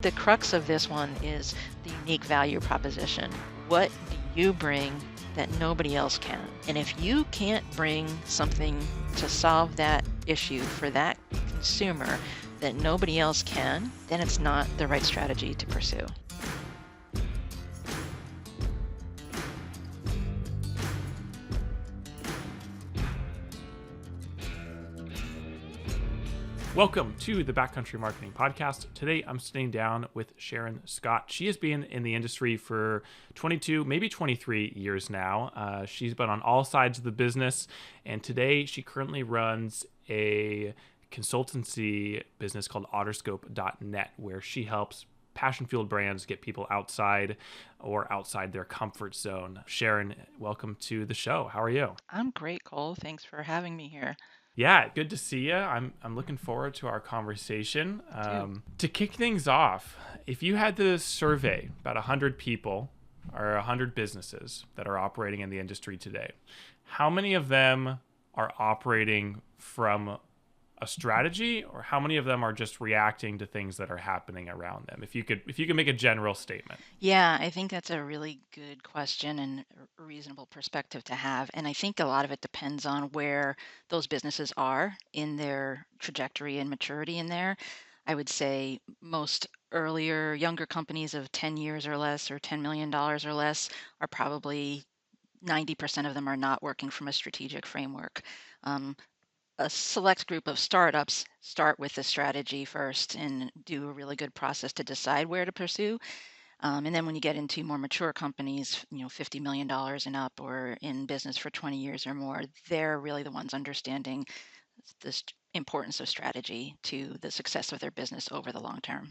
The crux of this one is the unique value proposition. What do you bring that nobody else can? And if you can't bring something to solve that issue for that consumer that nobody else can, then it's not the right strategy to pursue. Welcome to the Backcountry Marketing Podcast. Today, I'm sitting down with Sharon Scott. She has been in the industry for 22, maybe 23 years now. She's been on all sides of the business, and today she currently runs a consultancy business called Otterscope.net, where she helps passion-fueled brands get people outside their comfort zone. Sharon, welcome to the show. How are you? I'm great, Cole. Thanks for having me here. Yeah, good to see you. I'm looking forward to our conversation. Too. To kick things off, if you had to survey about 100 people or 100 businesses that are operating in the industry today, how many of them are operating from a strategy, or how many of them are just reacting to things that are happening around them? If you could make a general statement. Yeah, I think that's a really good question and a reasonable perspective to have. And I think a lot of it depends on where those businesses are in their trajectory and maturity in there. I would say most earlier, younger companies of 10 years or less or $10 million or less are probably 90% of them are not working from a strategic framework. Um, a select group of startups start with the strategy first and do a really good process to decide where to pursue. And then when you get into more mature companies, $50 million and up or in business for 20 years or more, they're really the ones understanding the importance of strategy to the success of their business over the long term.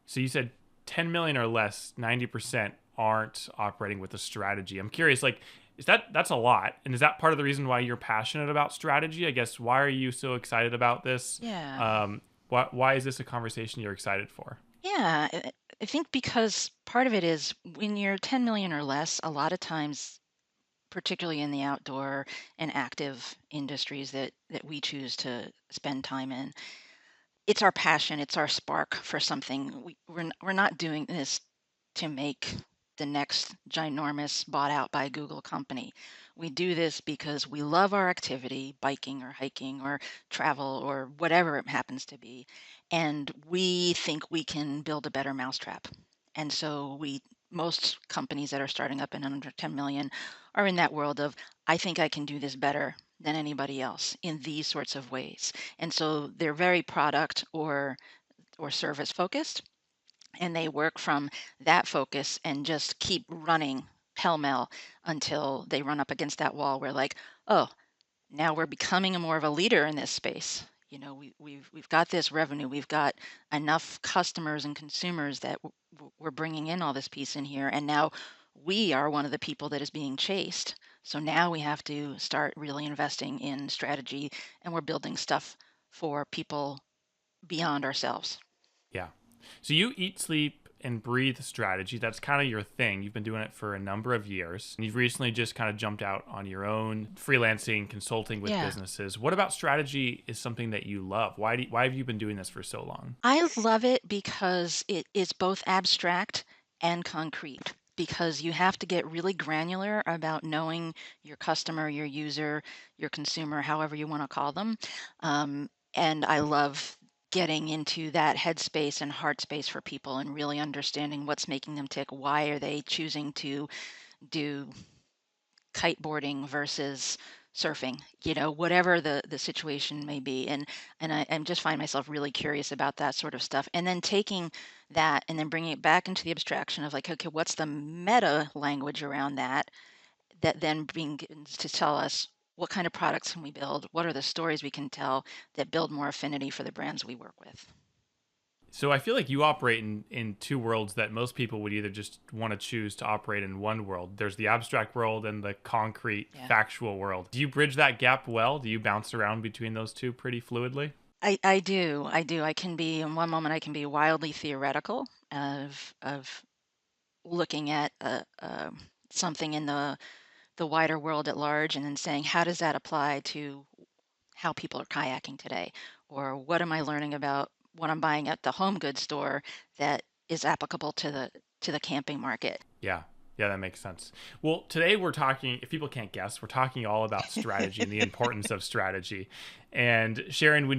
So you said 10 million or less, 90% aren't operating with a strategy. I'm curious, like, that's a lot, and is that part of the reason why you're passionate about strategy? I guess, why are you so excited about this? Yeah. Why is this a conversation you're excited for? Yeah. I think because part of it is when you're 10 million or less, a lot of times, particularly in the outdoor and active industries that we choose to spend time in, it's our passion, it's our spark for something. We're not doing this to make the next ginormous bought out by Google company. We do this because we love our activity, biking or hiking or travel or whatever it happens to be, and we think we can build a better mousetrap. And so most companies that are starting up in under 10 million are in that world of, I think I can do this better than anybody else in these sorts of ways. And so they're very product or service focused, and they work from that focus and just keep running pell-mell until they run up against that wall where, like, oh, now we're becoming a more of a leader in this space. We've got this revenue, we've got enough customers and consumers that we're bringing in all this piece in here, and now we are one of the people that is being chased. So now we have to start really investing in strategy, and we're building stuff for people beyond ourselves. Yeah. So you eat, sleep, and breathe strategy. That's kind of your thing. You've been doing it for a number of years. And you've recently just kind of jumped out on your own, freelancing, consulting with Yeah. businesses. What about strategy is something that you love? Why have you been doing this for so long? I love it because it is both abstract and concrete. Because you have to get really granular about knowing your customer, your user, your consumer, however you want to call them. And I love getting into that headspace and heart space for people and really understanding what's making them tick. Why are they choosing to do kiteboarding versus surfing, whatever the situation may be. And I just find myself really curious about that sort of stuff. And then taking that and then bringing it back into the abstraction of, like, okay, what's the meta language around that then begins to tell us what kind of products can we build? What are the stories we can tell that build more affinity for the brands we work with? So I feel like you operate in two worlds that most people would either just want to choose to operate in one world. There's the abstract world and the concrete, Yeah. factual world. Do you bridge that gap well? Do you bounce around between those two pretty fluidly? I do. I do. I can be, in one moment, I can be wildly theoretical of looking at something in the wider world at large and then saying, how does that apply to how people are kayaking today? Or what am I learning about what I'm buying at the home goods store that is applicable to the camping market. Yeah. Yeah, that makes sense. Well, today we're talking, if people can't guess, we're talking all about strategy and the importance of strategy. And Sharon, when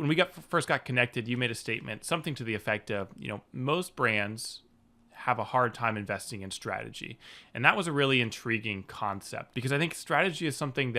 we first got connected, you made a statement, something to the effect of, most brands have a hard time investing in strategy. And that was a really intriguing concept because I think strategy is something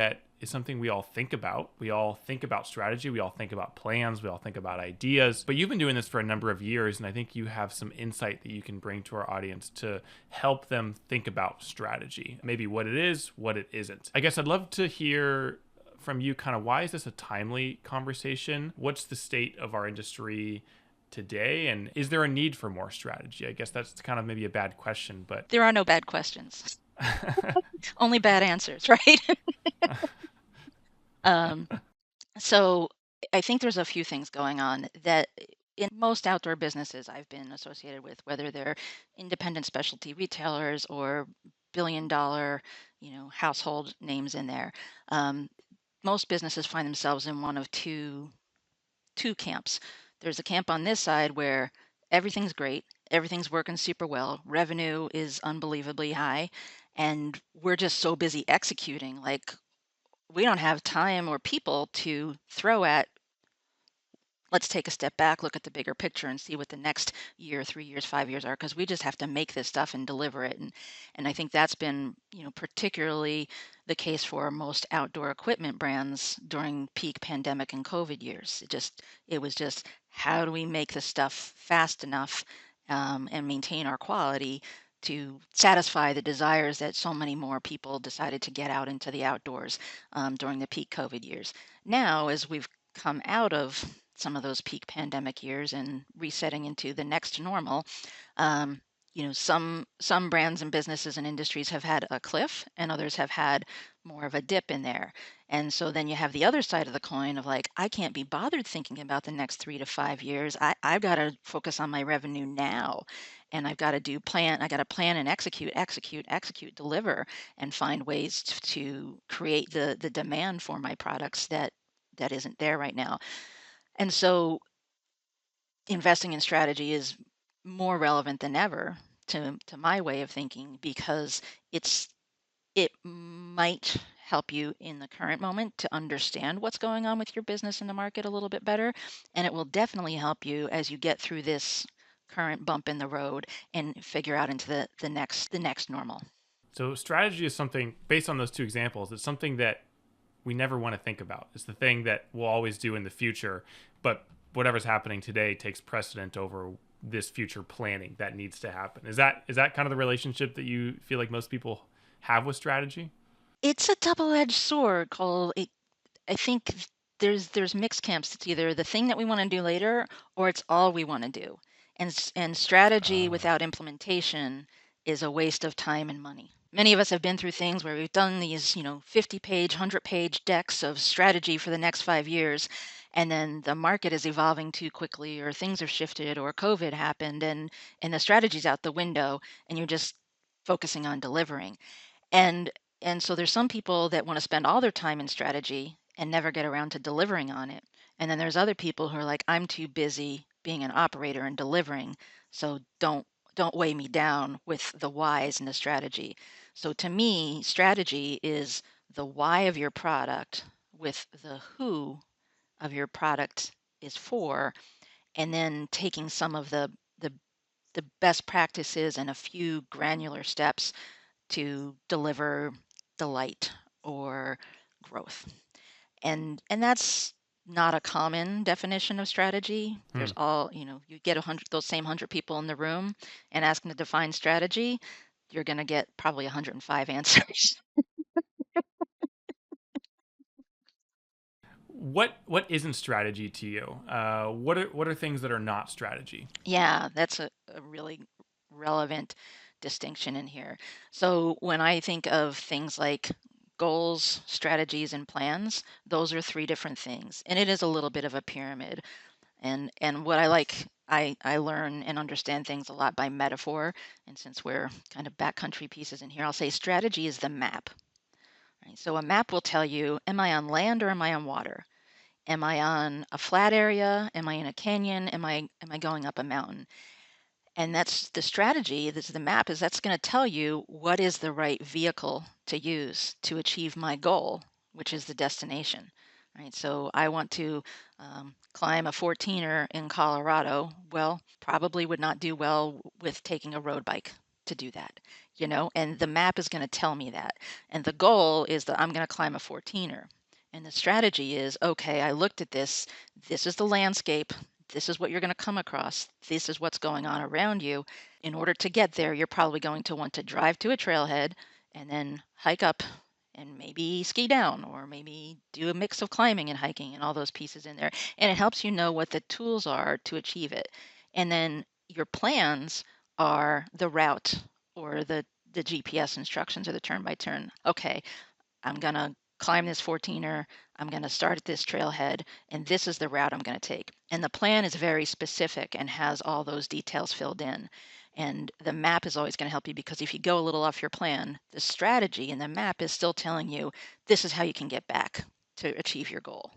we all think about. We all think about strategy, we all think about plans, we all think about ideas. But you've been doing this for a number of years, and I think you have some insight that you can bring to our audience to help them think about strategy. Maybe what it is, what it isn't. I guess I'd love to hear from you kind of why is this a timely conversation? What's the state of our industry today, and is there a need for more strategy? I guess that's kind of maybe a bad question, but There are no bad questions, only bad answers, right? um, so I think there's a few things going on that in most outdoor businesses I've been associated with, whether they're independent specialty retailers or billion dollar, household names in there. Um, Most businesses find themselves in one of two camps. There's a camp on this side where everything's great, everything's working super well, revenue is unbelievably high, and we're just so busy executing, like we don't have time or people to throw at. Let's take a step back, look at the bigger picture and see what the next year, 3 years, 5 years are, because we just have to make this stuff and deliver it. And I think that's been, particularly the case for most outdoor equipment brands during peak pandemic and COVID years. It was just how do we make the stuff fast enough and maintain our quality to satisfy the desires that so many more people decided to get out into the outdoors during the peak COVID years. Now, as we've come out of some of those peak pandemic years and resetting into the next normal, um, some brands and businesses and industries have had a cliff, and others have had more of a dip in there. And so then you have the other side of the coin of like, I can't be bothered thinking about the next 3 to 5 years. I've got to focus on my revenue now. And I've got to I got to plan and execute, deliver, and find ways to create the demand for my products that isn't there right now. And so investing in strategy is more relevant than ever to my way of thinking because it's it might help you in the current moment to understand what's going on with your business in the market a little bit better, and it will definitely help you as you get through this current bump in the road and figure out into the next normal. so strategy is something based on those two examples. It's something that we never want to think about. It's the thing that we'll always do in the future, but whatever's happening today takes precedent over this future planning that needs to happen. Is that kind of the relationship that you feel like most people have with strategy? It's a double-edged sword called I think there's mixed camps. It's either the thing that we want to do later or it's all we want to do. And strategy Uh, without implementation is a waste of time and money. Many of us have been through things where we've done these, 50-page, 100-page decks of strategy for the next 5 years, and then the market is evolving too quickly, or things have shifted, or COVID happened, and the strategy's out the window, and you're just focusing on delivering. And and so there's some people that want to spend all their time in strategy and never get around to delivering on it. And then there's other people who are like, I'm too busy being an operator and delivering, so don't weigh me down with the whys and the strategy. So to me, strategy is the why of your product with the who of your product is for, and then taking some of the the best practices and a few granular steps to deliver delight or growth. And that's not a common definition of strategy. hmm. You get those same 100 people in the room and ask them to define strategy, you're going to get probably 105 answers. What isn't strategy to you? What are things that are not strategy? Yeah, that's a really relevant distinction in here. So when I think of things like goals, strategies, and plans, those are three different things. And it is a little bit of a pyramid. And what I like, I learn and understand things a lot by metaphor. And since we're kind of backcountry pieces in here, I'll say strategy is the map. Right? So a map will tell you, am I on land or am I on water? Am I on a flat area? Am I in a canyon? Am I going up a mountain? And that's the strategy, that's the map, is that's going to tell you what is the right vehicle to use to achieve my goal, which is the destination, right? So I want to climb a 14er in Colorado. Well, probably would not do well with taking a road bike to do that, and the map is going to tell me that. And the goal is that I'm going to climb a 14er. And the strategy is, okay, I looked at this. This is the landscape. This is what you're going to come across. This is what's going on around you. In order to get there, you're probably going to want to drive to a trailhead and then hike up and maybe ski down or maybe do a mix of climbing and hiking and all those pieces in there. And it helps you know what the tools are to achieve it. And then your plans are the route or the GPS instructions or the turn by turn. Okay, I'm going to climb this 14er. I'm going to start at this trailhead, and this is the route I'm going to take. And the plan is very specific and has all those details filled in. And the map is always going to help you because if you go a little off your plan, the strategy in the map is still telling you this is how you can get back to achieve your goal.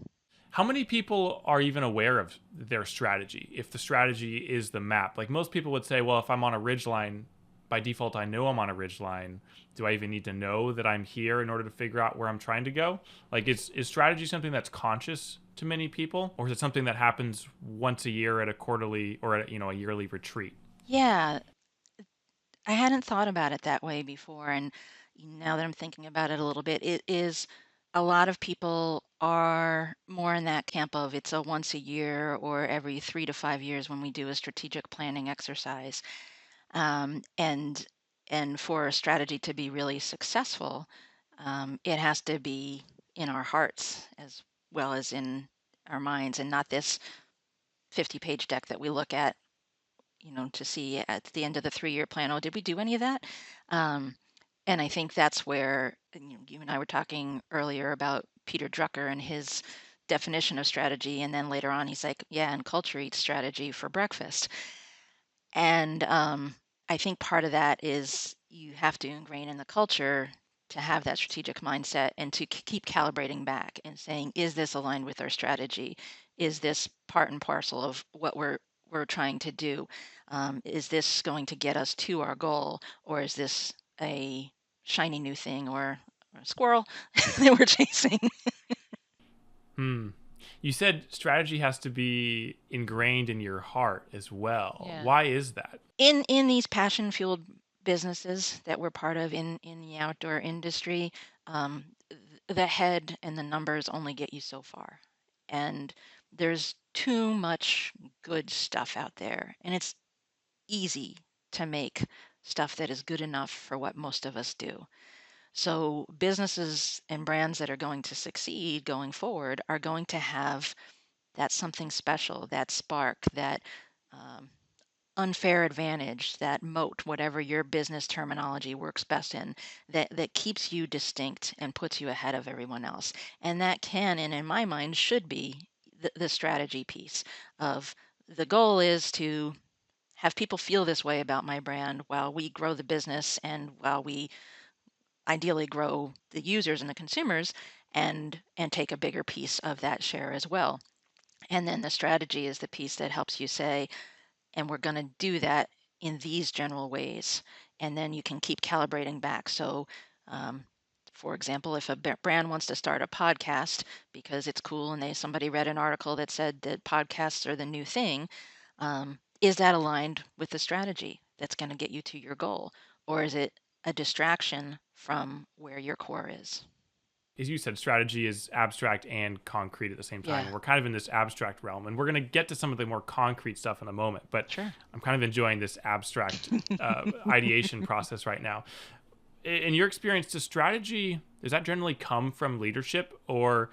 How many people are even aware of their strategy if the strategy is the map? Like most people would say, well, if I'm on a ridge line, by default, I know I'm on a ridge line. Do I even need to know that I'm here in order to figure out where I'm trying to go? Like, is strategy something that's conscious to many people, or is it something that happens once a year at a quarterly or at a yearly retreat? Yeah, I hadn't thought about it that way before. And now that I'm thinking about it a little bit, it is a lot of people are more in that camp of it's a once a year or every 3 to 5 years when we do a strategic planning exercise. Um, and and for a strategy to be really successful, it has to be in our hearts as well as in our minds, and not this 50-page deck that we look at to see at the end of the 3-year plan, oh, did we do any of that? Um, and I think that's where you and I were talking earlier about Peter Drucker and his definition of strategy. And then later on, he's like, yeah, and culture eats strategy for breakfast. And I think part of that is you have to ingrain in the culture to have that strategic mindset and to keep calibrating back and saying, is this aligned with our strategy? Is this part and parcel of what we're trying to do? Is this going to get us to our goal, or is this a shiny new thing or a squirrel that we're chasing? Hmm. You said strategy has to be ingrained in your heart as well. Yeah. Why is that? In these passion fueled businesses that we're part of in the outdoor industry, the head and the numbers only get you so far, and there's too much good stuff out there, and it's easy to make stuff that is good enough for what most of us do. So businesses and brands that are going to succeed going forward are going to have that something special, that spark, that um, unfair advantage, that moat, whatever your business terminology works best in, that keeps you distinct and puts you ahead of everyone else. And that can, and in my mind, should be the strategy piece of the goal is to have people feel this way about my brand while we grow the business and while we ideally grow the users and the consumers and take a bigger piece of that share as well. And then the strategy is the piece that helps you say, and we're going to do that in these general ways. And then you can keep calibrating back. So, for example, if a brand wants to start a podcast because it's cool and somebody read an article that said that podcasts are the new thing, is that aligned with the strategy that's going to get you to your goal, or is it a distraction from where your core is? As you said, strategy is abstract and concrete at the same time. Yeah, And we're kind of in this abstract realm, and we're going to get to some of the more concrete stuff in a moment. But sure. I'm kind of enjoying this abstract ideation process right now. In your experience, does that generally come from leadership, or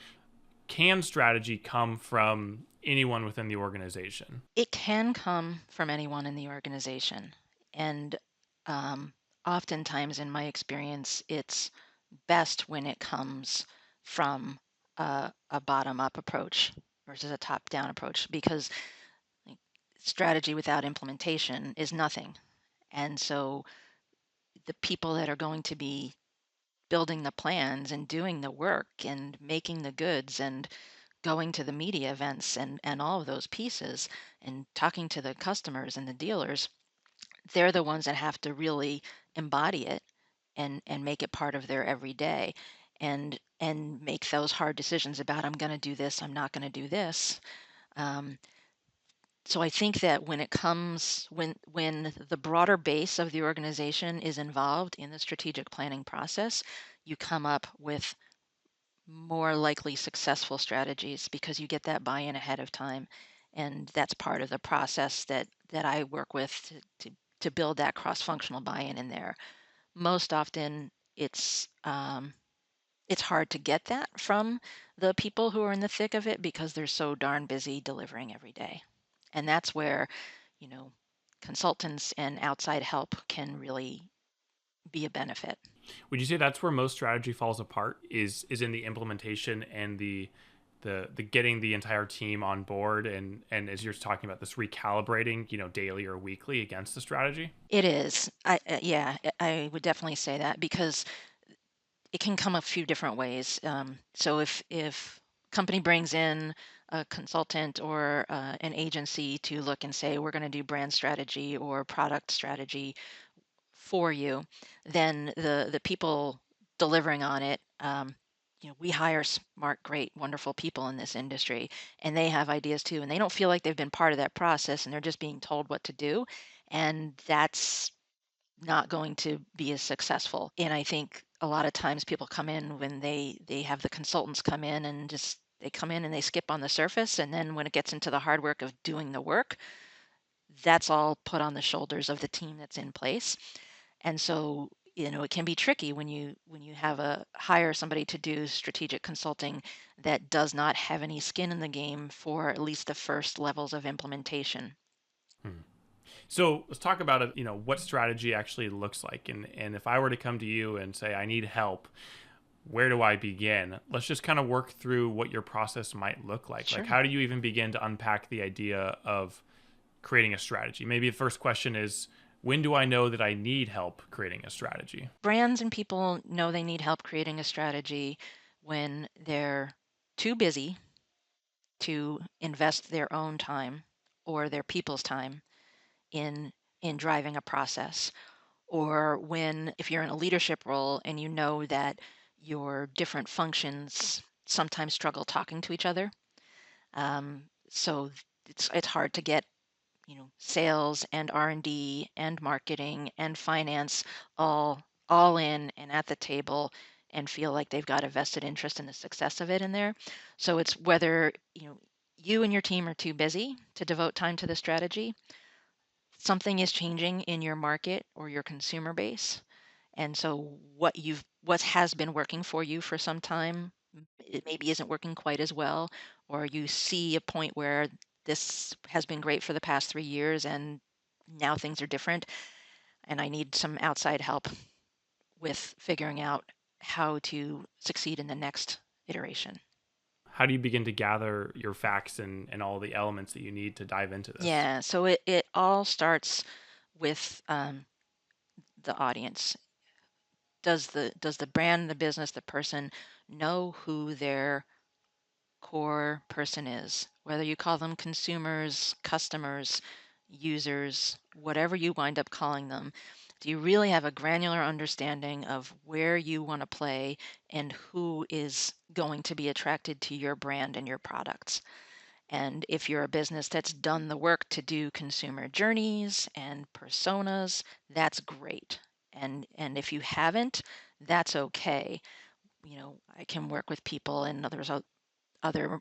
can strategy come from anyone within the organization? It can come from anyone in the organization. And um, oftentimes, in my experience, it's best when it comes from a bottom-up approach versus a top-down approach, because like, strategy without implementation is nothing. And so the people that are going to be building the plans and doing the work and making the goods and going to the media events and all of those pieces and talking to the customers and the dealers, they're the ones that have to really embody it and make it part of their everyday and make those hard decisions about I'm going to do this, I'm not going to do this. Um, so I think that when it comes when the broader base of the organization is involved in the strategic planning process, you come up with more likely successful strategies because you get that buy-in ahead of time, and that's part of the process that I work with to build that cross-functional buy-in in there. Most often, it's hard to get that from the people who are in the thick of it because they're so darn busy delivering every day. And that's where, you know, consultants and outside help can really be a benefit. Would you say that's where most strategy falls apart? Is in the implementation and the getting the entire team on board, and as you're talking about this recalibrating, daily or weekly against the strategy? It is. Yeah, I would definitely say that because it can come a few different ways. So if company brings in a consultant or an agency to look and say we're going to do brand strategy or product strategy for you, then the people delivering on it, we hire smart, great, wonderful people in this industry, and they have ideas too, and they don't feel like they've been part of that process, and they're just being told what to do, and that's not going to be as successful. And I think a lot of times people come in when they have the consultants come in and just they come in and they skip on the surface, and then when it gets into the hard work of doing the work, that's all put on the shoulders of the team that's in place. And so, it can be tricky when you have a hire somebody to do strategic consulting that does not have any skin in the game for at least the first levels of implementation. Hmm. So let's talk about it. What strategy actually looks like, and if I were to come to you and say I need help, where do I begin? Let's just kind of work through what your process might look like. Like, Sure. how do you even begin to unpack the idea of creating a strategy? Maybe the first question is, when do I know that I need help creating a strategy? Brands and people know they need help creating a strategy when they're too busy to invest their own time or their people's time in in driving a process, or when if you're in a leadership role and you know that your different functions sometimes struggle talking to each other. So it's hard to get sales and R&D and marketing and finance all in and at the table and feel like they've got a vested interest in the success of it in there. So it's whether you and your team are too busy to devote time to the strategy, something is changing in your market or your consumer base, and so what has been working for you for some time, it maybe isn't working quite as well, or you see a point where this has been great for the past 3 years and now things are different, and I need some outside help with figuring out how to succeed in the next iteration. How do you begin to gather your facts and all the elements that you need to dive into this? Yeah, so it all starts with the audience. Does the brand, the business, the person know who their core person is, whether you call them consumers, customers, users, whatever you wind up calling them? Do you really have a granular understanding of where you want to play and who is going to be attracted to your brand and your products? And if you're a business that's done the work to do consumer journeys and personas, that's great. And if you haven't, that's okay. I can work with people, and there's other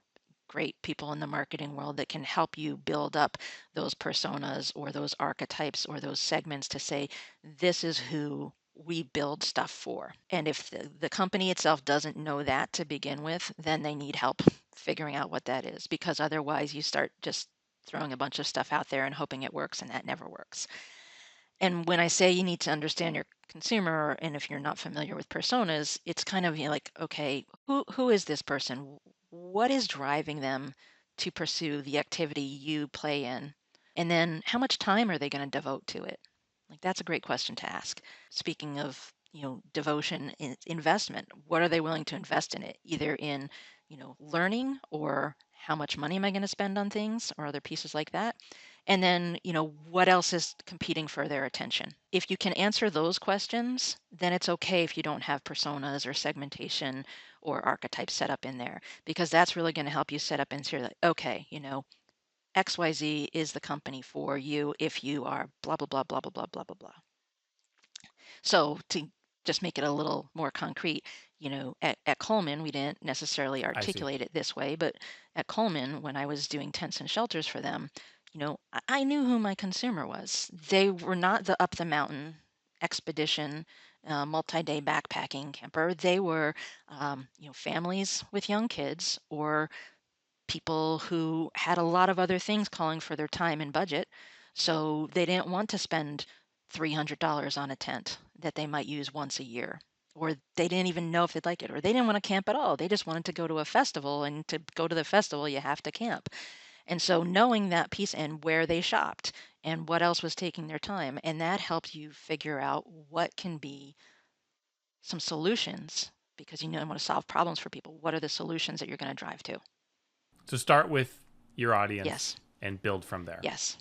great people in the marketing world that can help you build up those personas or those archetypes or those segments to say, this is who we build stuff for. And if the company itself doesn't know that to begin with, then they need help figuring out what that is, because otherwise you start just throwing a bunch of stuff out there and hoping it works, and that never works. And when I say you need to understand your consumer, and if you're not familiar with personas, it's kind of like, okay, who is this person? What is driving them to pursue the activity you play in? And then how much time are they going to devote to it? Like that's a great question to ask. Speaking of, devotion, investment, what are they willing to invest in it? Either in, learning, or how much money am I going to spend on things or other pieces like that? And then, what else is competing for their attention? If you can answer those questions, then it's okay if you don't have personas or segmentation or archetypes set up in there, because that's really going to help you set up and say, like, okay, XYZ is the company for you if you are blah, blah, blah, blah, blah, blah, blah, blah, blah. So to just make it a little more concrete, at Coleman, we didn't necessarily I see. articulate it this way, but at Coleman, when I was doing tents and shelters for them, I knew who my consumer was. They were not the up the mountain expedition, multi-day backpacking camper. They were, families with young kids, or people who had a lot of other things calling for their time and budget. So they didn't want to spend $300 on a tent that they might use once a year, or they didn't even know if they'd like it, or they didn't want to camp at all. They just wanted to go to a festival, and to go to the festival, you have to camp. And so knowing that piece and where they shopped and what else was taking their time, and that helps you figure out what can be some solutions, because you want to solve problems for people. What are the solutions that you're going to drive to? So start with your Yes. audience and build from there. Yes,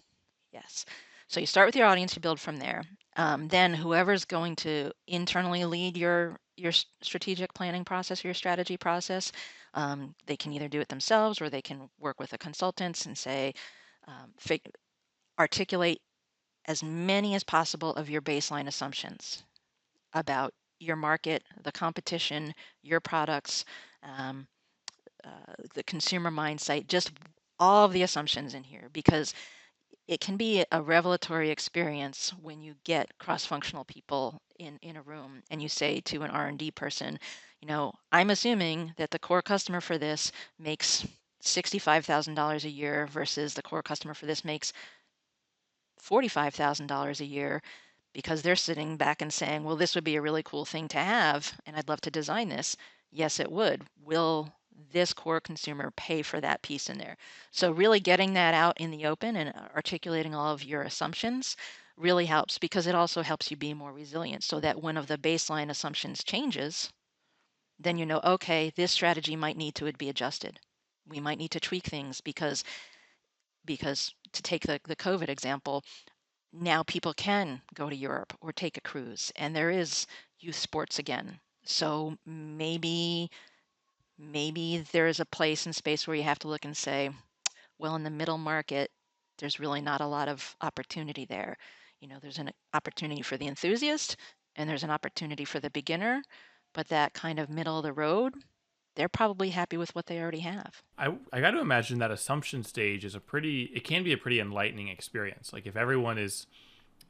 yes. So you start with your audience, you build from there. Then whoever's going to internally lead your strategic planning process, or your strategy process, they can either do it themselves, or they can work with a consultant and say, articulate as many as possible of your baseline assumptions about your market, the competition, your products, um, the consumer mindset, just all of the assumptions in here, because it can be a revelatory experience when you get cross-functional people in a room, and you say to an R&D person, I'm assuming that the core customer for this makes $65,000 a year versus the core customer for this makes $45,000 a year, because they're sitting back and saying, well, this would be a really cool thing to have, and I'd love to design this. Yes, it would. Will this core consumer pay for that piece in there? So really getting that out in the open and articulating all of your assumptions really helps, because it also helps you be more resilient, so that one of the baseline assumptions changes, then okay, this strategy might need to be adjusted. We might need to tweak things, because to take the COVID example, now people can go to Europe or take a cruise, and there is youth sports again. So maybe there is a place and space where you have to look and say, well, in the middle market, there's really not a lot of opportunity there. There's an opportunity for the enthusiast, and there's an opportunity for the beginner, but that kind of middle of the road, they're probably happy with what they already have. I got to imagine that assumption stage is it can be a pretty enlightening experience. Like if everyone is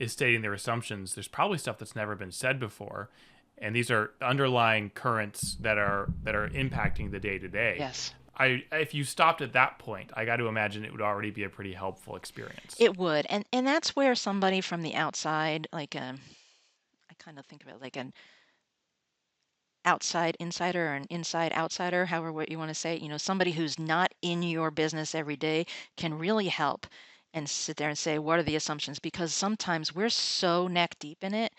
stating their assumptions, there's probably stuff that's never been said before, and these are underlying currents that are impacting the day to day. Yes. If you stopped at that point, I got to imagine it would already be a pretty helpful experience. It would, and that's where somebody from the outside, like I kind of think of it like an outside insider or an inside outsider, however what you want to say, somebody who's not in your business every day, can really help and sit there and say, what are the assumptions? Because sometimes we're so neck deep in it,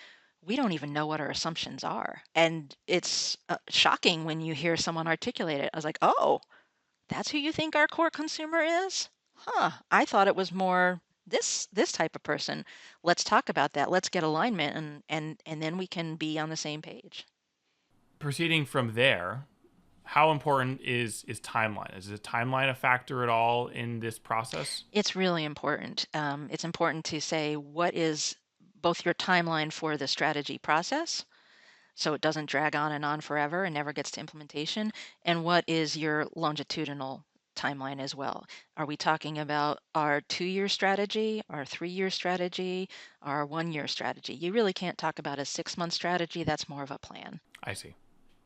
we don't even know what our assumptions are. And it's shocking when you hear someone articulate it. I was like, oh, that's who you think our core consumer is? Huh, I thought it was more this type of person. Let's talk about that. Let's get alignment, and then we can be on the same page. Proceeding from there, how important is timeline? Is the timeline a factor at all in this process? It's really important. It's important to say what is both your timeline for the strategy process, so it doesn't drag on and on forever and never gets to implementation, and what is your longitudinal timeline as well. Are we talking about our 2-year strategy, our 3-year strategy, our 1-year strategy? You really can't talk about a 6-month strategy. That's more of a plan. I see.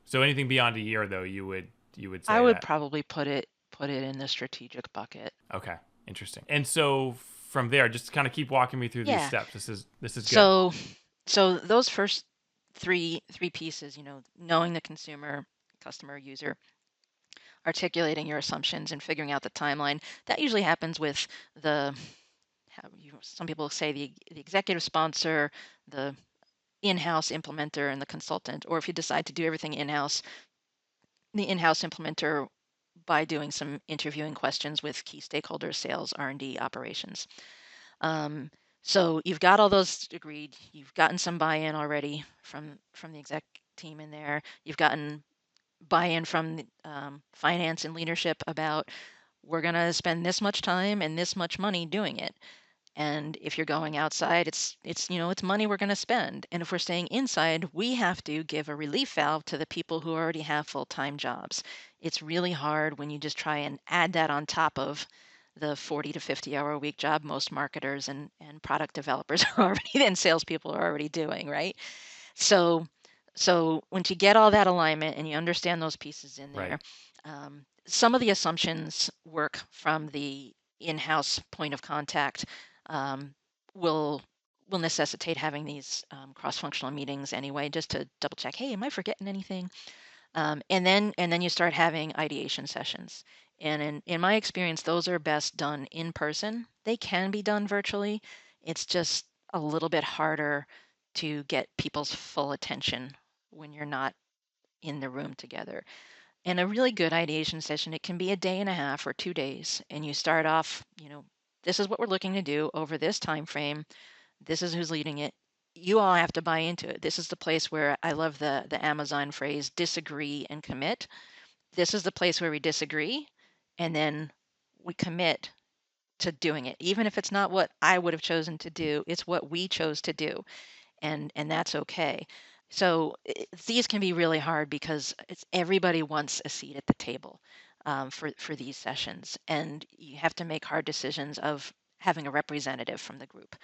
So anything beyond a year, though, you would I say would that. probably put it in the strategic bucket. Okay, interesting. And so from there, just kind of keep walking me through these Yeah. steps. This is good. So those first three pieces, knowing the consumer, customer, user, articulating your assumptions, and figuring out the timeline. That usually happens with some people say the executive sponsor, the in-house implementer, and the consultant. Or if you decide to do everything in-house, the in-house implementer by doing some interviewing questions with key stakeholders, sales, R&D, operations. Um, so you've got all those agreed. You've gotten some buy-in already from the exec team in there. You've gotten buy-in from finance and leadership about we're going to spend this much time and this much money doing it. And if you're going outside, it's money we're going to spend. And if we're staying inside, we have to give a relief valve to the people who already have full-time jobs. It's really hard when you just try and add that on top of the 40 to 50 hour a week job most marketers and product developers are already and salespeople are already doing, right? So, so once you get all that alignment and you understand those pieces in Right. there, some of the assumptions work from the in-house point of contact um, will will necessitate having these cross-functional meetings anyway, just to double check. Hey, am I forgetting anything? And then you start having ideation sessions. And in my experience, those are best done in person. They can be done virtually. It's just a little bit harder to get people's full attention when you're not in the room together. And a really good ideation session, it can be a day and a half or 2 days, and you start off, this is what we're looking to do over this time frame. This is who's leading it. You all have to buy into it. This is the place where I love the Amazon phrase, disagree and commit. This is the place where we disagree, and then we commit to doing it. Even if it's not what I would have chosen to do, it's what we chose to do, and that's okay. So these can be really hard because everybody wants a seat at the table for these sessions, and you have to make hard decisions of having a representative from the group.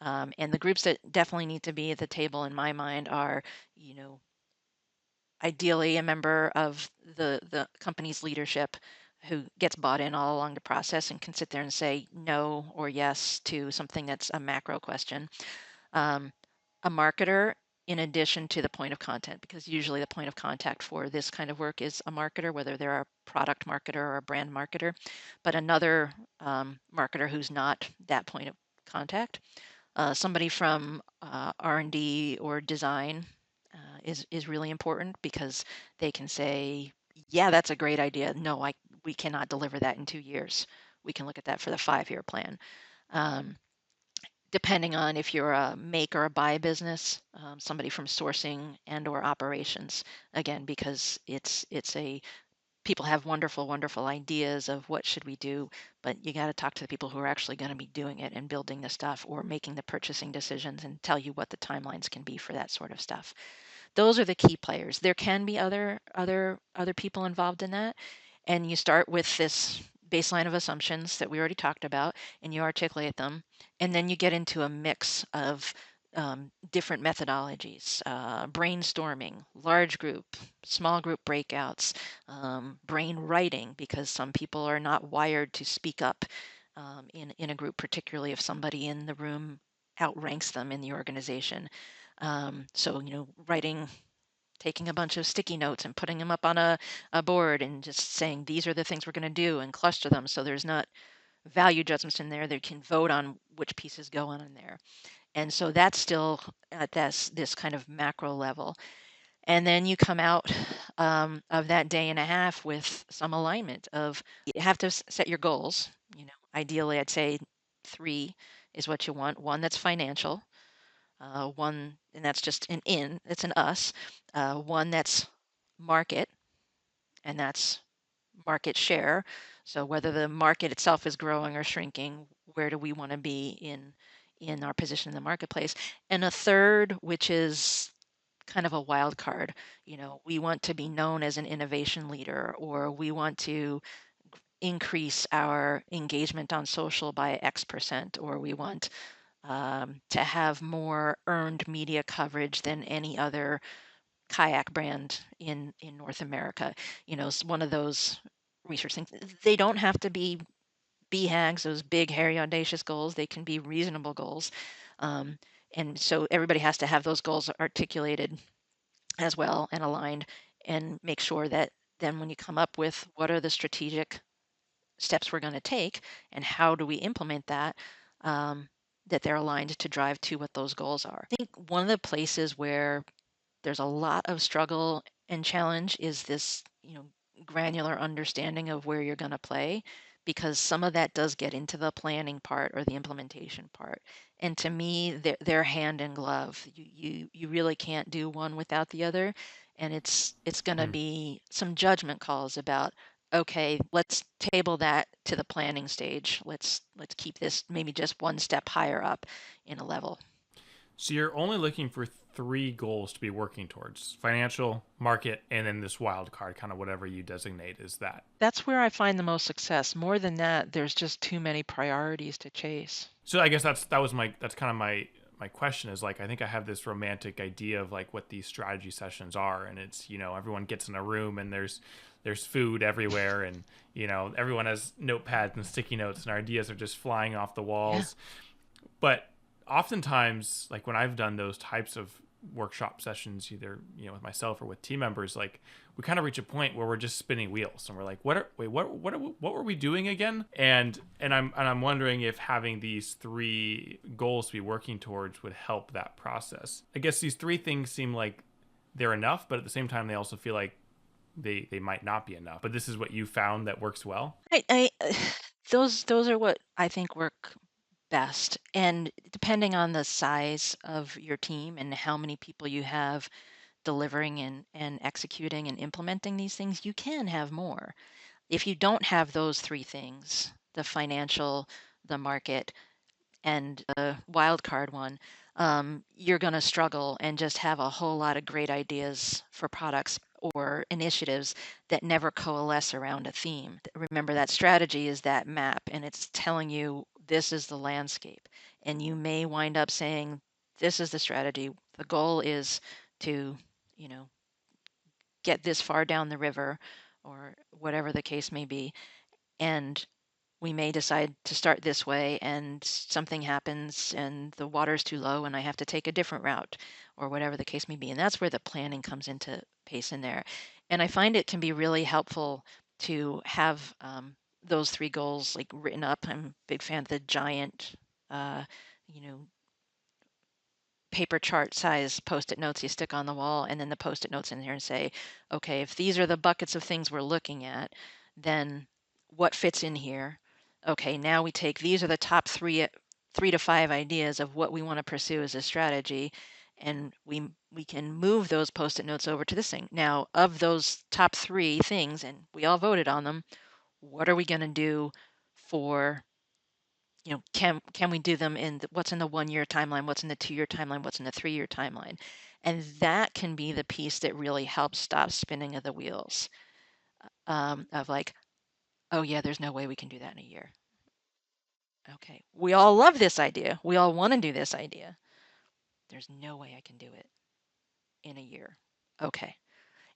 And the groups that definitely need to be at the table in my mind are, you know, ideally a member of the company's leadership who gets bought in all along the process and can sit there and say no or yes to something that's a macro question. Um, a marketer in addition to the point of content, because usually the point of contact for this kind of work is a marketer, whether they're a product marketer or a brand marketer, but another marketer who's not that point of contact. Somebody from R&D or design is really important because they can say, yeah, that's a great idea. No, we cannot deliver that in 2 years. We can look at that for the 5-year plan. Um, Depending on if you're a make or a buy business, somebody from sourcing and or operations, again, because it's a people have wonderful, wonderful ideas of what should we do, but you got to talk to the people who are actually going to be doing it and building the stuff or making the purchasing decisions and tell you what the timelines can be for that sort of stuff. Those are the key players. There can be other people involved in that, and you start with this baseline of assumptions that we already talked about, and you articulate them, and then you get into a mix of different methodologies, brainstorming, large group, small group breakouts, brain writing, because some people are not wired to speak up in a group, particularly if somebody in the room outranks them in the organization. So, writing, taking a bunch of sticky notes and putting them up on a board and just saying, these are the things we're going to do and cluster them so there's not value judgments in there. They can vote on which pieces go on in there. And so that's still at this kind of macro level. And then you come out of that day and a half with some alignment of you have to set your goals. Ideally, I'd say 3 is what you want. One that's financial, one, and that's just it's an us, one that's market, and that's market share. So whether the market itself is growing or shrinking, where do we want to be in our position in the marketplace? And a third, which is kind of a wild card, we want to be known as an innovation leader, or we want to increase our engagement on social by X%, or we want to have more earned media coverage than any other kayak brand in North America. It's one of those research things. They don't have to be BHAGs, those big, hairy, audacious goals. They can be reasonable goals. Um, and so everybody has to have those goals articulated as well and aligned and make sure that then when you come up with what are the strategic steps we're going to take and how do we implement that, that they're aligned to drive to what those goals are. I think one of the places where there's a lot of struggle and challenge is this, granular understanding of where you're going to play, because some of that does get into the planning part or the implementation part. And to me, they're hand in glove. You really can't do one without the other. And it's going to Hmm. be some judgment calls about, okay, let's table that to the planning stage. Let's keep this maybe just one step higher up in a level. So you're only looking for three goals to be working towards: financial, market, and then this wild card, kind of whatever you designate is that. That's where I find the most success. More than that, there's just too many priorities to chase. So I guess that's kind of my question is like, I think I have this romantic idea of like what these strategy sessions are, and it's, everyone gets in a room and there's food everywhere, and everyone has notepads and sticky notes, and our ideas are just flying off the Yeah. walls. But oftentimes, like when I've done those types of workshop sessions, either with myself or with team members, like we kind of reach a point where we're just spinning wheels, and we're like, what were we doing again? And I'm wondering if having these three goals to be working towards would help that process. I guess these three things seem like they're enough, but at the same time, they also feel like they might not be enough. But this is what you found that works well. I those are what I think work best. And depending on the size of your team and how many people you have delivering and executing and implementing these things, you can have more. If you don't have those three things, the financial, the market, and the wild card one, you're going to struggle and just have a whole lot of great ideas for products or initiatives that never coalesce around a theme. Remember, that strategy is that map, and it's telling you this is the landscape. And you may wind up saying, this is the strategy. The goal is to, you know, get this far down the river or whatever the case may be. And we may decide to start this way and something happens and the water's too low and I have to take a different route or whatever the case may be. And that's where the planning comes into pace in there. And I find it can be really helpful to have those three goals like written up. I'm a big fan of the giant, uh, you know, paper chart size post-it notes you stick on the wall, and then the post-it notes in here and say, okay, if these are the buckets of things we're looking at, then what fits in here? Okay, now we take these are the top three to five ideas of what we want to pursue as a strategy, and we can move those post-it notes over to this thing. Now, of those top three things, and we all voted on them, what are we going to do for can we do them in what's in the 1 year timeline, what's in the 2 year timeline, what's in the 3 year timeline? And that can be the piece that really helps stop spinning of the wheels of like, oh yeah, there's no way we can do that in a year. Okay, we all love this idea. We all want to do this idea. There's no way I can do it in a year. Okay.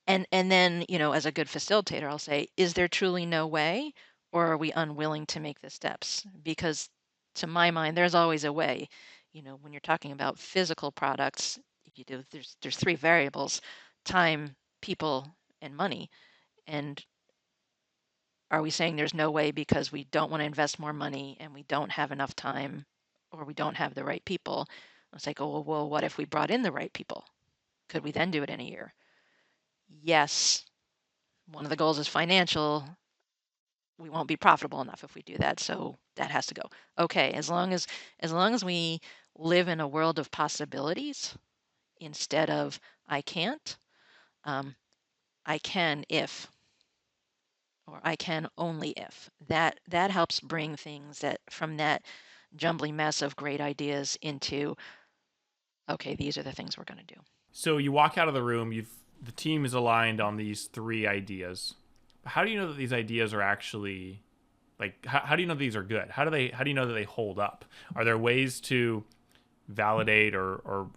And then, as a good facilitator, I'll say, is there truly no way, or are we unwilling to make the steps? Because to my mind, there's always a way. When you're talking about physical products, there's three variables: time, people, and money. And are we saying there's no way because we don't want to invest more money and we don't have enough time or we don't have the right people? It's like, oh, well, what if we brought in the right people? Could we then do it in a year? Yes, one of the goals is financial. We won't be profitable enough if we do that, so that has to go. Okay, as long as we live in a world of possibilities instead of I can't, um, I can if, or I can only if. That helps bring things that from that jumbly mess of great ideas into, okay, these are the things we're going to do. So you walk out of the room. The team is aligned on these three ideas. How do you know that these ideas are actually like? How do you know these are good? How do you know that they hold up? Are there ways to validate or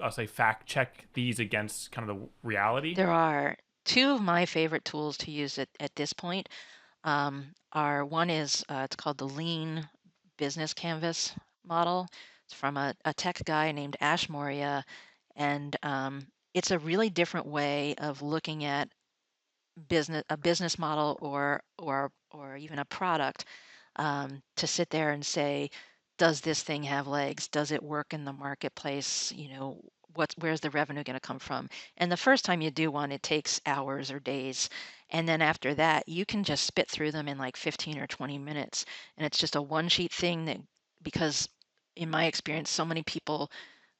I'll say fact check these against kind of the reality? There are two of my favorite tools to use at this point. Are one is it's called the Lean Business Canvas model. It's from a tech guy named Ash Moria, and it's a really different way of looking at a business model or even a product, to sit there and say, does this thing have legs? Does it work in the marketplace? where's the revenue going to come from? And the first time you do one, it takes hours or days. And then after that, you can just spit through them in like 15 or 20 minutes. And it's just a one sheet thing that, because in my experience, so many people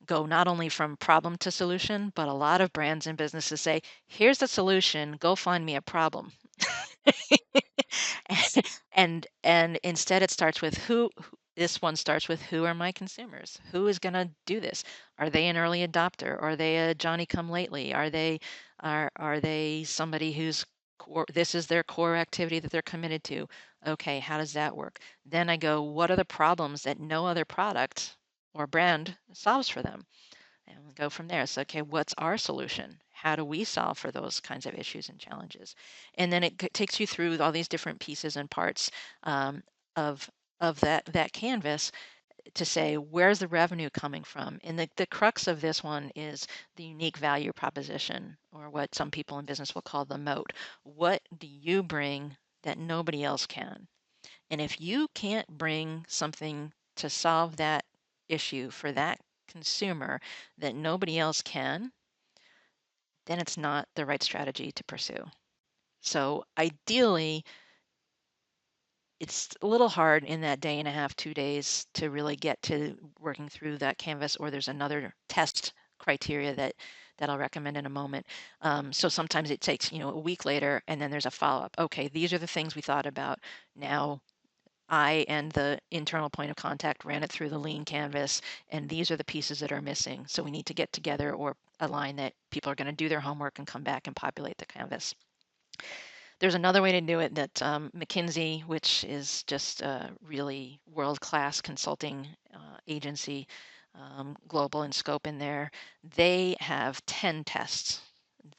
go not only from problem to solution, but a lot of brands and businesses say, here's the solution, go find me a problem. And instead it starts with this one starts with, who are my consumers? Who is going to do this? Are they an early adopter? Are they a Johnny come lately? Are they somebody who's this is their core activity that they're committed to? Okay, how does that work? Then I go, what are the problems that no other product or brand solves for them? And we go from there. So, okay, what's our solution? How do we solve for those kinds of issues and challenges? And then it takes you through all these different pieces and parts um, of that canvas to say, where's the revenue coming from? And the crux of this one is the unique value proposition, or what some people in business will call the moat. What do you bring that nobody else can? And if you can't bring something to solve that issue for that consumer that nobody else can, then it's not the right strategy to pursue. So ideally, it's a little hard in that day and a half, 2 days, to really get to working through that canvas, or there's another test criteria that I'll recommend in a moment. So sometimes it takes, a week later, and then there's a follow-up. Okay, these are the things we thought about. Now I and the internal point of contact ran it through the lean canvas, and these are the pieces that are missing. So we need to get together or align that people are going to do their homework and come back and populate the canvas. There's another way to do it that McKinsey, which is just a really world-class consulting agency, global in scope in there, they have 10 tests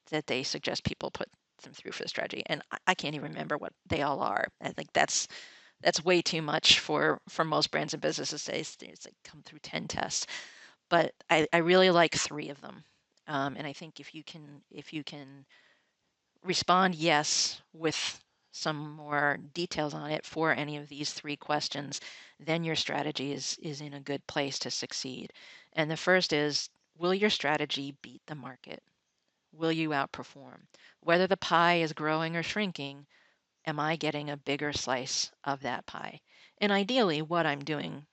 that they suggest people put them through for the strategy. And I can't even remember what they all are. I think that's way too much for most brands and businesses to say. It's like come through 10 tests, but I really like 3 of them. And I think if you can respond yes with some more details on it for any of these 3 questions, then your strategy is in a good place to succeed. And the first is, will your strategy beat the market? Will you outperform? Whether the pie is growing or shrinking, am I getting a bigger slice of that pie? And ideally, what I'm doing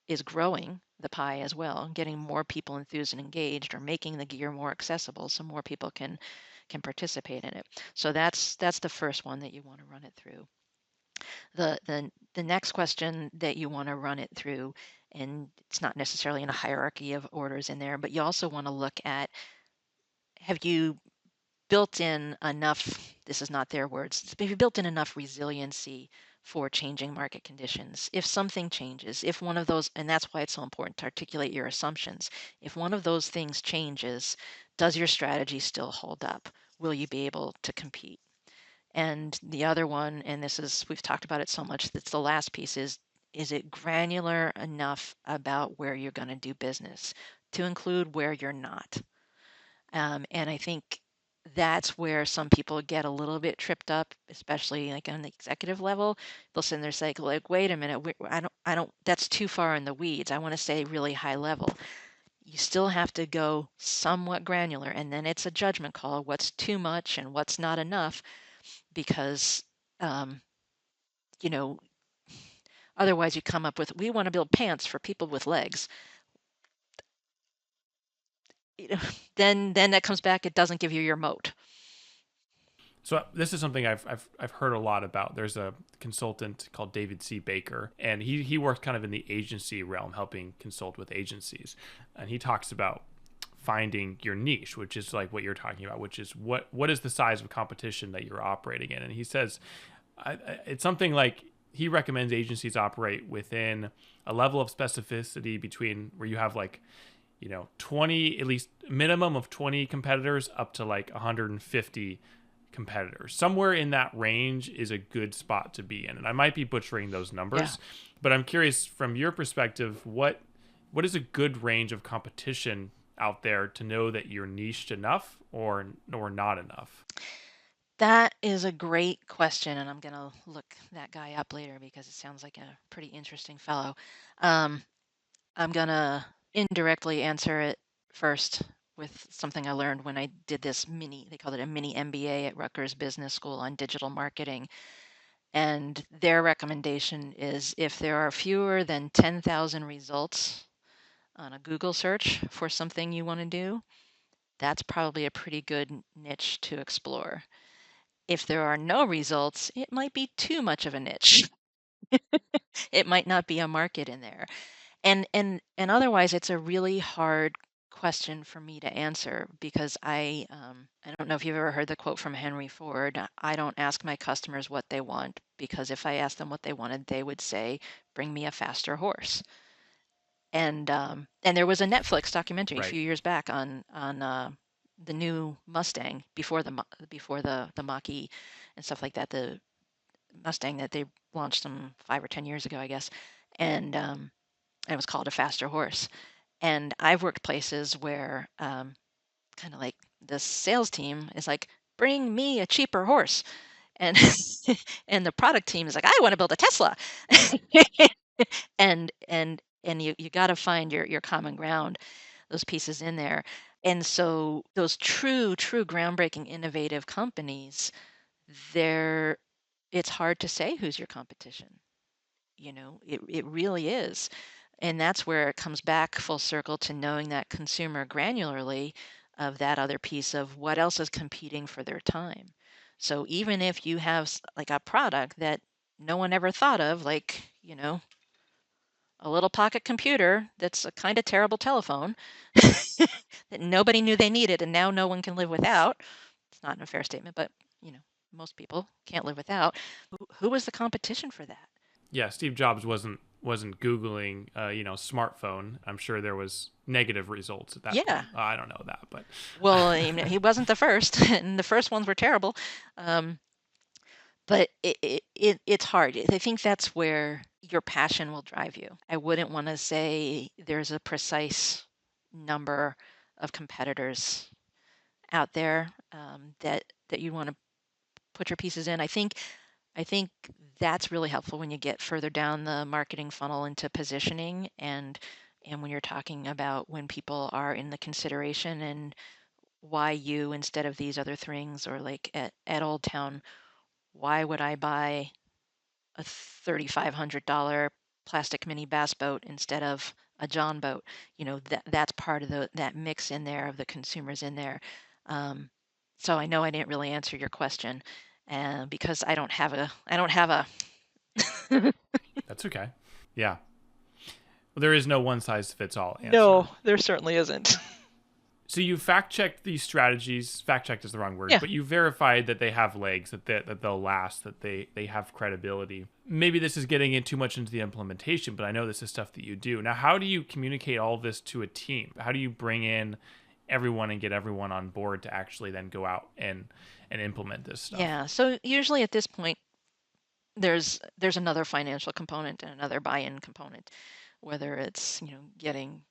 is growing the pie as well, getting more people enthused and engaged, or making the gear more accessible so more people can participate in it. So that's the first one that you want to run it through. The next question that you want to run it through, and it's not necessarily in a hierarchy of orders in there, but you also want to look at, have you built in enough, this is not their words, have you built in enough resiliency for changing market conditions? If something changes, if one of those, and that's why it's so important to articulate your assumptions, if one of those things changes, does your strategy still hold up? Will you be able to compete? And the other one, and this is, we've talked about it so much, that's the last piece, is it granular enough about where you're going to do business to include where you're not? And I think that's where some people get a little bit tripped up, especially like on the executive level. They'll sit there and say, like, wait a minute, I don't, that's too far in the weeds. I want to stay really high level. You still have to go somewhat granular, and then it's a judgment call, what's too much and what's not enough, because, um, you know, otherwise you come up with, we want to build pants for people with legs. You know, then that comes back, it doesn't give you your moat. So this is something I've heard a lot about. There's a consultant called David C. Baker, and he works kind of in the agency realm, helping consult with agencies. And he talks about finding your niche, which is like what you're talking about, which is what is the size of competition that you're operating in. And he says it's something like, he recommends agencies operate within a level of specificity between where you have like, 20, at least minimum of 20 competitors, up to like 150 competitors. Somewhere in that range is a good spot to be in. And I might be butchering those Yeah. numbers, but I'm curious from your perspective, what is a good range of competition out there to know that you're niched enough or not enough? That is a great question, and I'm going to look that guy up later because it sounds like a pretty interesting fellow. Um, I'm going to indirectly answer it first. with something I learned when I did this they called it a mini MBA at Rutgers Business School on digital marketing. And their recommendation is if there are fewer than 10,000 results on a Google search for something you want to do, that's probably a pretty good niche to explore. If there are no results, it might be too much of a niche. It might not be a market in there. And otherwise, it's a really hard question for me to answer because I don't know if you've ever heard the quote from Henry Ford. I don't ask my customers what they want because if I asked them what they wanted, they would say, "Bring me a faster horse." And there was a Netflix documentary a Right. few years back on the new Mustang before the Mach-E and stuff like that. The Mustang that they launched some 5 or 10 years ago, I guess, and it was called A Faster Horse. And I've worked places where kind of like the sales team is like, bring me a cheaper horse. And and the product team is like, I want to build a Tesla. And you got to find your common ground, those pieces in there. And so those true groundbreaking innovative companies, they're it's hard to say who's your competition. It really is. And that's where it comes back full circle to knowing that consumer granularly of that other piece of what else is competing for their time. So even if you have like a product that no one ever thought of, like, a little pocket computer that's a kind of terrible telephone that nobody knew they needed and now no one can live without. It's not an unfair statement, but most people can't live without. Who was the competition for that? Yeah, Steve Jobs wasn't googling smartphone. I'm sure there was negative results at that Yeah. point. I don't know that, but Well, he wasn't the first, and the first ones were terrible. Um, but it's hard. I think that's where your passion will drive you. I wouldn't want to say there's a precise number of competitors out there that you want to put your pieces in. I think that's really helpful when you get further down the marketing funnel into positioning and when you're talking about when people are in the consideration and why you instead of these other things, or like at Old Town, why would I buy a $3,500 plastic mini bass boat instead of a John boat? That's part of that mix in there of the consumers in there. So I know I didn't really answer your question, because I don't have a that's okay. Yeah. Well, there is no one size fits all No, answer. there certainly isn't. So you fact checked these strategies. Fact checked is the wrong word, Yeah. but you verified that they have legs, that they'll last, that they have credibility. Maybe this is getting in too much into the implementation, but I know this is stuff that you do. Now, how do you communicate all of this to a team? How do you bring in everyone and get everyone on board to actually then go out and implement this stuff? Yeah. So usually at this point, there's another financial component and another buy-in component, whether it's getting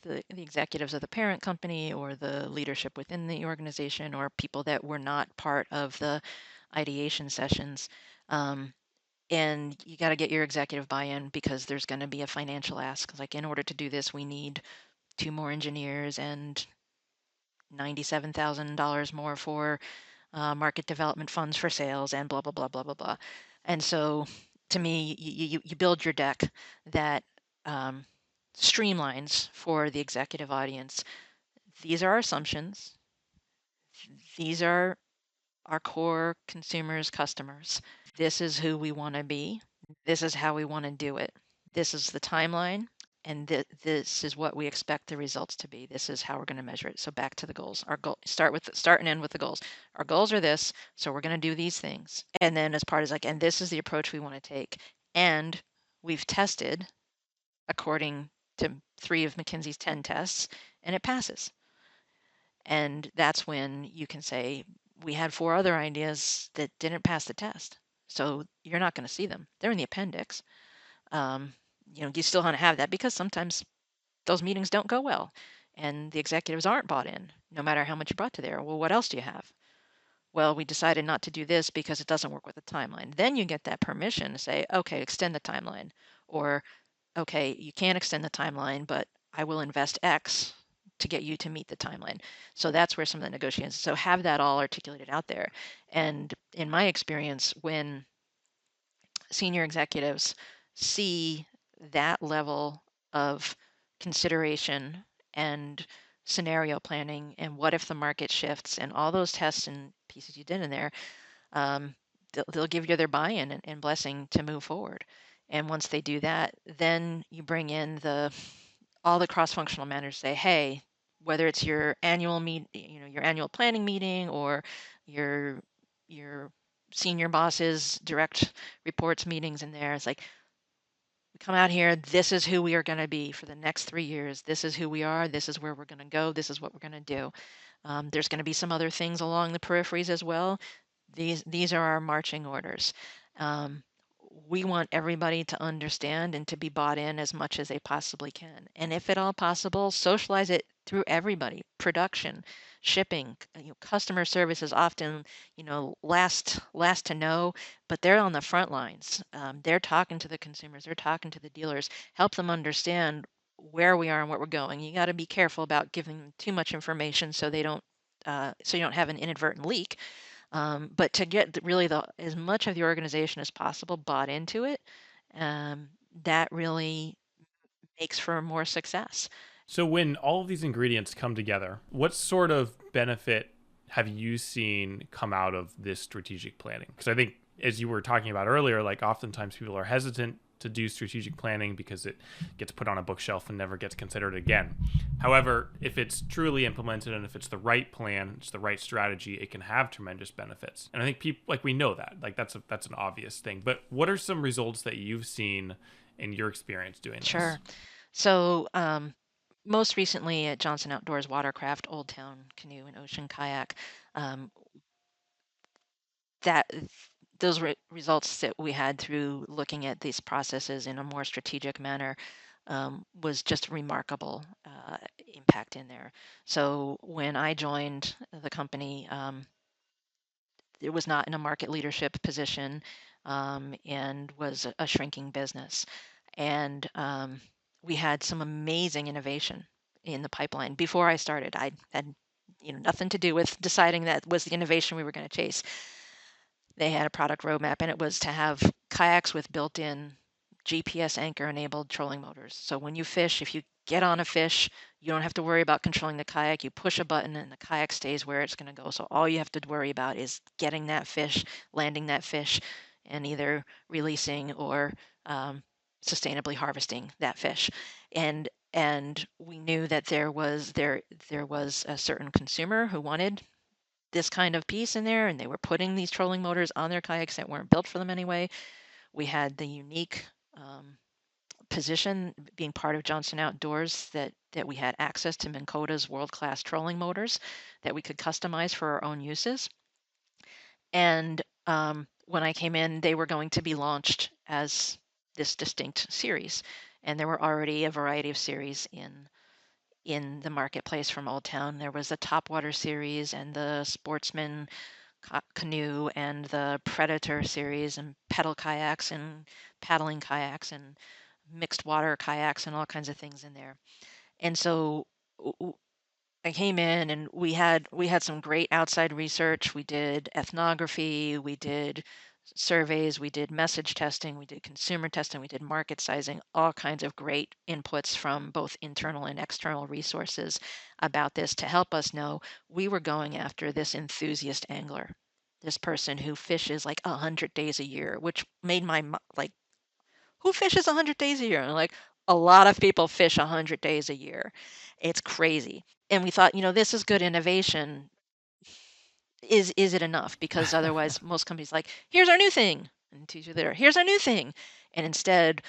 the executives of the parent company or the leadership within the organization or people that were not part of the ideation sessions. And you got to get your executive buy-in because there's going to be a financial ask. Like, in order to do this, we need two more engineers and $97,000 more for market development funds for sales and blah, blah, blah, blah, blah, blah. And so to me, you build your deck that um, streamlines for the executive audience. These are our assumptions. These are our core consumers, customers. This is who we want to be. This is how we want to do it. This is the timeline. And this is what we expect the results to be. This is how we're going to measure it. So back to the goals. Our goal start and end with the goals. Our goals are this, so we're going to do these things. And then as part is like, and this is the approach we want to take. And we've tested according to 3 of McKinsey's 10 tests, and it passes. And that's when you can say, we had 4 other ideas that didn't pass the test. So you're not going to see them. They're in the appendix. Um, you still want to have that because sometimes those meetings don't go well and the executives aren't bought in, no matter how much you brought to there. Well, what else do you have? Well, we decided not to do this because it doesn't work with the timeline. Then you get that permission to say, okay, extend the timeline. Or, okay, you can't extend the timeline, but I will invest X to get you to meet the timeline. So that's where some of the negotiations. So have that all articulated out there. And in my experience, when senior executives see that level of consideration and scenario planning and what if the market shifts and all those tests and pieces you did in there, um, they'll give you their buy-in and blessing to move forward. And once they do that, then you bring in all the cross-functional managers say, hey, whether it's your annual your annual planning meeting or your your senior bosses direct reports meetings in there, it's like, we come out here, this is who we are going to be for the next 3 years. This is who we are. This is where we're going to go. This is what we're going to do. There's going to be some other things along the peripheries as well. These are our marching orders. Um, we want everybody to understand and to be bought in as much as they possibly can. And if at all possible, socialize it through everybody. Production, shipping, customer service is often, last to know, but they're on the front lines. They're talking to the consumers, they're talking to the dealers, help them understand where we are and what we're going. You got to be careful about giving them too much information so you don't have an inadvertent leak. But to get really as much of the organization as possible bought into it, um, that really makes for more success. So when all of these ingredients come together, what sort of benefit have you seen come out of this strategic planning? Because I think, as you were talking about earlier, like oftentimes people are hesitant to do strategic planning because it gets put on a bookshelf and never gets considered again. However, if it's truly implemented and if it's the right plan, it's the right strategy, it can have tremendous benefits. And I think people, like, we know that, like that's an obvious thing. But what are some results that you've seen in your experience doing this? Sure. So, most recently at Johnson Outdoors Watercraft, Old Town Canoe and Ocean Kayak, um, that those results that we had through looking at these processes in a more strategic manner was just remarkable impact in there. So when I joined the company, it was not in a market leadership position and was a shrinking business. And we had some amazing innovation in the pipeline. Before I started, I had nothing to do with deciding that was the innovation we were going to chase. They had a product roadmap, and it was to have kayaks with built-in GPS anchor-enabled trolling motors. So when you fish, if you get on a fish, you don't have to worry about controlling the kayak. You push a button, and the kayak stays where it's going to go. So all you have to worry about is getting that fish, landing that fish, and either releasing or sustainably harvesting that fish. And we knew that there was a certain consumer who wanted this kind of piece in there, and they were putting these trolling motors on their kayaks that weren't built for them anyway. We had the unique position being part of Johnson Outdoors that we had access to Minn Kota's world-class trolling motors that we could customize for our own uses. And when I came in, they were going to be launched as this distinct series, and there were already a variety of series in the marketplace from Old Town. There was the Topwater series and the Sportsman canoe and the Predator series and pedal kayaks and paddling kayaks and mixed water kayaks and all kinds of things in there. And so I came in and we had some great outside research. We did ethnography, we did surveys, we did message testing, we did consumer testing, we did market sizing, all kinds of great inputs from both internal and external resources about this to help us know we were going after this enthusiast angler, this person who fishes like 100 days a year, which made my like, who fishes 100 days a year? And like, a lot of people fish 100 days a year. It's crazy. And we thought, this is good innovation. Is it enough? Because otherwise, most companies like, here's our new thing, and 2 years later, here's our new thing. And instead,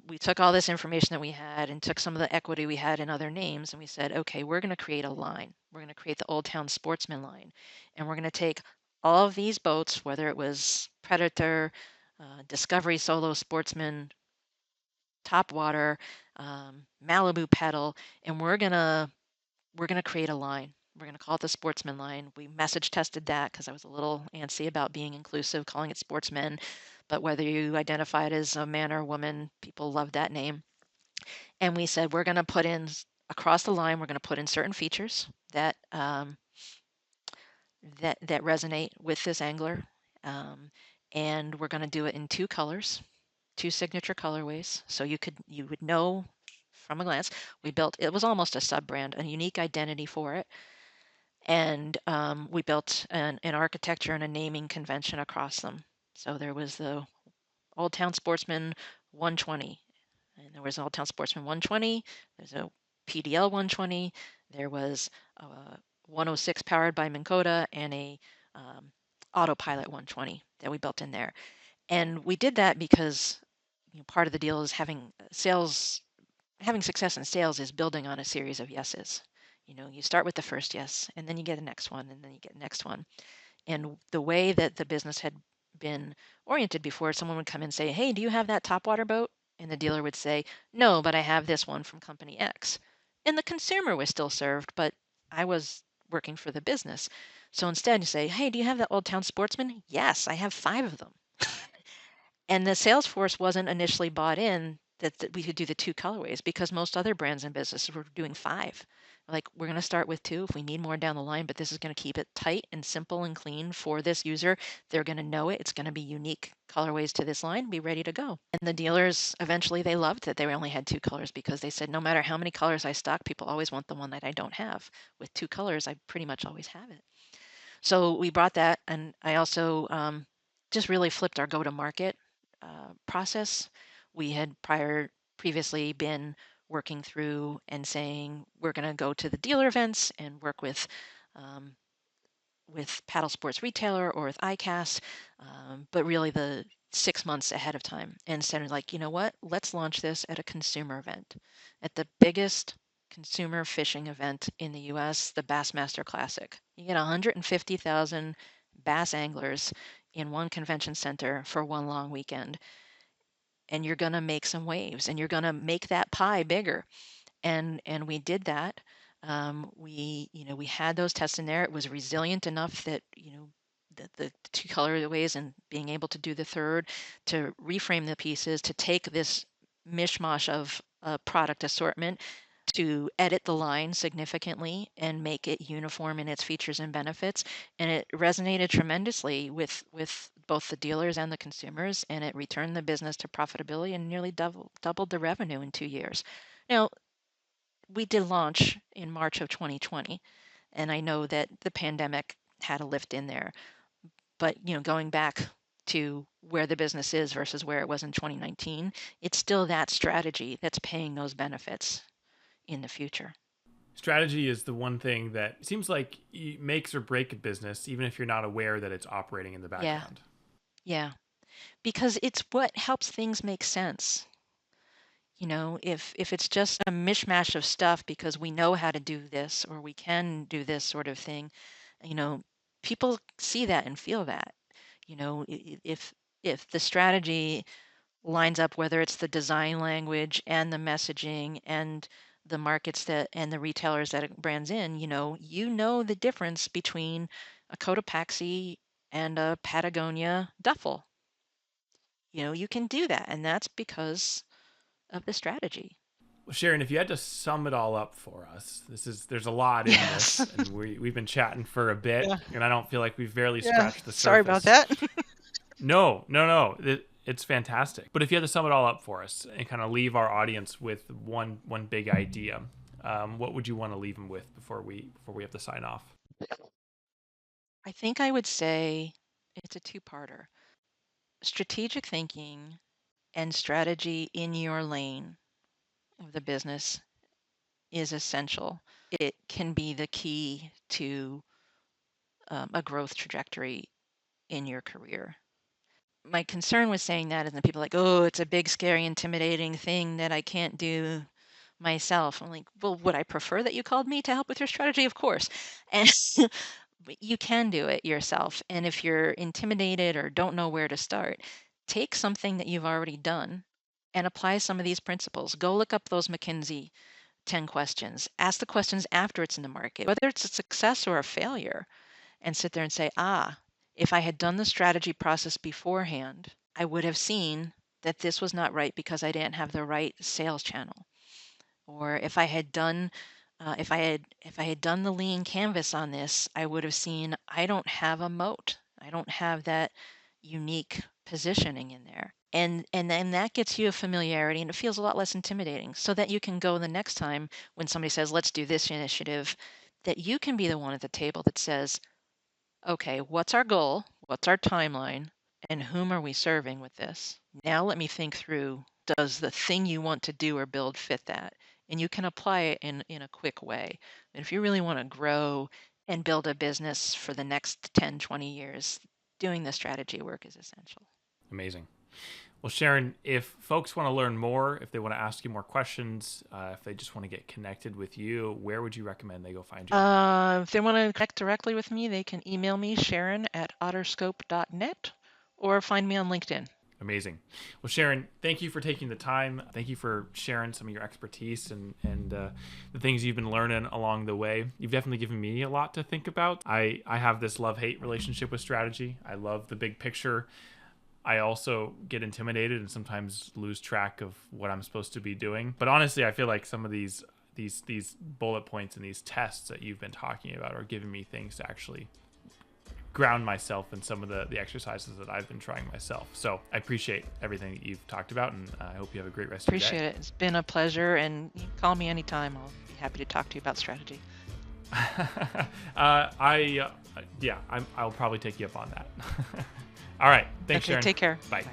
we took all this information that we had and took some of the equity we had in other names, and we said, okay, we're going to create a line. We're going to create the Old Town Sportsman line, and we're going to take all of these boats, whether it was Predator, Discovery Solo Sportsman, Topwater, Malibu Pedal, and we're gonna create a line. We're gonna call it the Sportsman line. We message tested that because I was a little antsy about being inclusive, calling it Sportsman. But whether you identify it as a man or a woman, people love that name. And we said we're gonna put in across the line, we're going to put in certain features that that resonate with this angler, um, and we're going to do it in two colors, two signature colorways, so you would know from a glance. We built it was almost a sub brand, a unique identity for it, and we built an architecture and a naming convention across them. So there was the Old Town Sportsman 120, and there was an Old Town Sportsman 120. There's a PDL 120. There was a 106 powered by Minn Kota and a um, Autopilot 120 that we built in there. And we did that because part of the deal is having success in sales is building on a series of yeses. You start with the first yes, and then you get the next one, and then you get the next one. And the way that the business had been oriented before, someone would come and say, "Hey, do you have that topwater boat?" And the dealer would say, "No, but I have this one from company X." And the consumer was still served, but I was working for the business. So instead, you say, "Hey, do you have that Old Town Sportsman?" "Yes, I have 5 of them." And the sales force wasn't initially bought in that we could do the 2 colorways because most other brands and businesses were doing 5. Like, we're going to start with 2 if we need more down the line, but this is going to keep it tight and simple and clean for this user. They're going to know it. It's going to be unique colorways to this line. Be ready to go. And the dealers eventually they loved that they only had 2 colors because they said no matter how many colors I stock, people always want the one that I don't have. With 2 colors, I pretty much always have it. So we brought that, and I also just really flipped our go-to-market process. We had previously been working through and saying we're going to go to the dealer events and work um, with paddle sports retailer or with ICAST, but really the 6 months ahead of time. And instead of like, you know what, let's launch this at a consumer event, at the biggest consumer fishing event in the US, the Bassmaster Classic. You get 150,000 bass anglers in one convention center for one long weekend, and you're going to make some waves, and you're going to make that pie bigger. And we did that. We had those tests in there. It was resilient enough that the 2 colorways and being able to do the third, to reframe the pieces, to take this mishmash of product assortment, to edit the line significantly and make it uniform in its features and benefits. And it resonated tremendously with both the dealers and the consumers, and it returned the business to profitability and nearly doubled the revenue in 2 years. Now, we did launch in March of 2020, and I know that the pandemic had a lift in there. But going back to where the business is versus where it was in 2019, it's still that strategy that's paying those benefits in the future. Strategy is the one thing that seems like makes or break a business, even if you're not aware that it's operating in the Yeah, background. yeah, because it's what helps things make sense. If it's just a mishmash of stuff because we know how to do this or we can do this sort of thing, you know, people see that and feel that. If the strategy lines up, whether it's the design language and the messaging and the markets that and the retailers that it brands in, you know the difference between a Cotopaxi and a Patagonia duffel. You can do that, and that's because of the strategy. Well, Sharon, if you had to sum it all up for us, there's a lot in Yes. this, and we've been chatting for a bit, Yeah. and I don't feel like we've barely Yeah. scratched the Sorry about surface. that. No, no, no. It's fantastic. But if you had to sum it all up for us and kind of leave our audience with one big idea, what would you want to leave them with before we have to sign off? I think I would say it's a two-parter. Strategic thinking and strategy in your lane of the business is essential. It can be the key to a growth trajectory in your career. My concern with saying that is that people are like, oh, it's a big, scary, intimidating thing that I can't do myself. I'm like, well, would I prefer that you called me to help with your strategy? Of course. And but you can do it yourself. And if you're intimidated or don't know where to start, take something that you've already done and apply some of these principles. Go look up those McKinsey 10 questions. Ask the questions after it's in the market, whether it's a success or a failure, and sit there and say, if I had done the strategy process beforehand, I would have seen that this was not right because I didn't have the right sales channel. Or if I had done the lean canvas on this, I would have seen I don't have a moat. I don't have that unique positioning in there. And then that gets you a familiarity and it feels a lot less intimidating so that you can go the next time when somebody says, let's do this initiative, that you can be the one at the table that says, okay, what's our goal? What's our timeline? And whom are we serving with this? Now let me think through, does the thing you want to do or build fit that? And you can apply it in a quick way. And if you really want to grow and build a business for the next 10, 20 years, doing the strategy work is essential. Amazing. Well, Sharon, if folks want to learn more, if they want to ask you more questions, if they just want to get connected with you, where would you recommend they go find you? If they want to connect directly with me, they can email me, sharon@otterscope.net, or find me on LinkedIn. Amazing. Well, Sharon, thank you for taking the time. Thank you for sharing some of your expertise and the things you've been learning along the way. You've definitely given me a lot to think about. I have this love-hate relationship with strategy. I love the big picture. I also get intimidated and sometimes lose track of what I'm supposed to be doing. But honestly, I feel like some of these bullet points and these tests that you've been talking about are giving me things to actually ground myself in some of the exercises that I've been trying myself. So I appreciate everything that you've talked about, and I hope you have a great rest of your day. Appreciate it. It's been a pleasure, and you can call me anytime. I'll be happy to talk to you about strategy. I'll probably take you up on that. All right. Thanks, Okay, Sharon. take care. Bye. Bye.